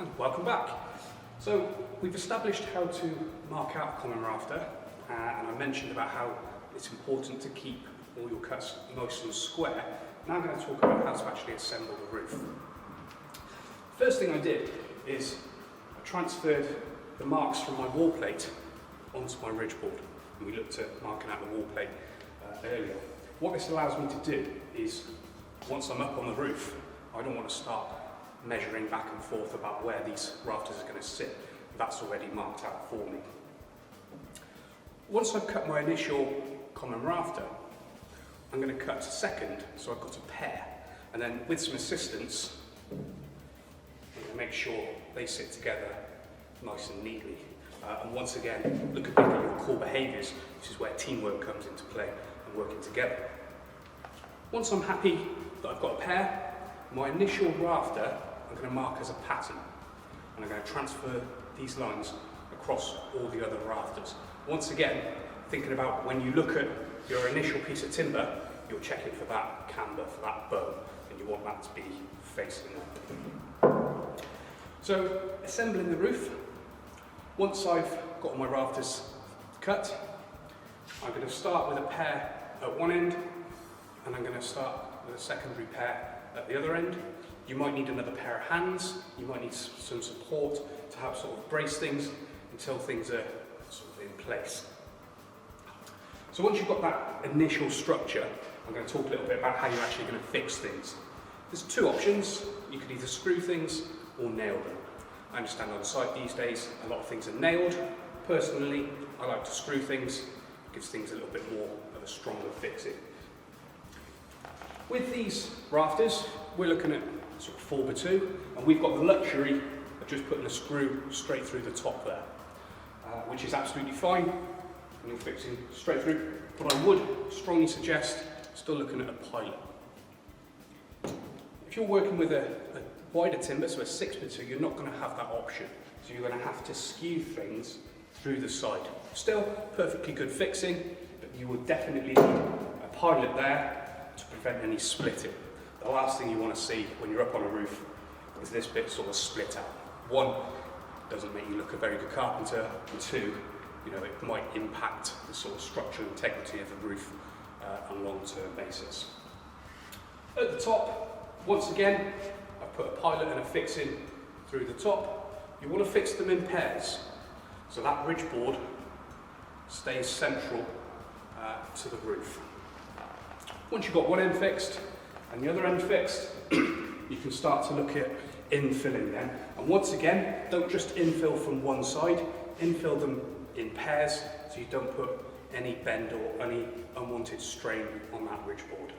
And welcome back. So we've established how to mark out a common rafter, and I mentioned about how it's important to keep all your cuts nice and square. Now I'm going to talk about how to actually assemble the roof. First thing I did is I transferred the marks from my wall plate onto my ridge board, and we looked at marking out the wall plate earlier. What this allows me to do is, once I'm up on the roof, I don't want to start measuring back and forth about where these rafters are going to sit. That's already marked out for me. Once I've cut my initial common rafter, I'm going to cut a second, so I've got a pair, and then with some assistance I'm going to make sure they sit together nice and neatly. And once again, look at your core behaviours. This is where teamwork comes into play and working together. Once I'm happy that I've got a pair, my initial rafter I'm going to mark as a pattern, and I'm going to transfer these lines across all the other rafters. Once again, thinking about when you look at your initial piece of timber, you're checking for that camber, for that bow, and you want that to be facing up. So, assembling the roof. Once I've got all my rafters cut, I'm going to start with a pair at one end, and I'm going to start with a secondary pair at the other end. You might need another pair of hands, you might need some support to help sort of brace things until things are sort of in place. So once you've got that initial structure, I'm going to talk a little bit about how you're actually going to fix things. There's two options. You could either screw things or nail them. I understand on site these days a lot of things are nailed. Personally, I like to screw things. It gives things a little bit more of a stronger fixing. With these rafters, we're looking at sort of 4x2, and we've got the luxury of just putting a screw straight through the top there, which is absolutely fine, and you're fixing straight through. But I would strongly suggest still looking at a pilot. If you're working with a wider timber, so a 6x2, you're not going to have that option, so you're going to have to skew things through the side. Still perfectly good fixing, but you will definitely need a pilot there to prevent any splitting. The last thing you want to see when you're up on a roof is this bit sort of split out. One, doesn't make you look a very good carpenter, and two, it might impact the sort of structural integrity of the roof on a long-term basis. At the top, once again, I've put a pilot and a fixing through the top. You want to fix them in pairs, so that ridge board stays central to the roof. Once you've got one end fixed and the other end fixed, you can start to look at infilling then. And once again, don't just infill from one side, infill them in pairs so you don't put any bend or any unwanted strain on that ridge board.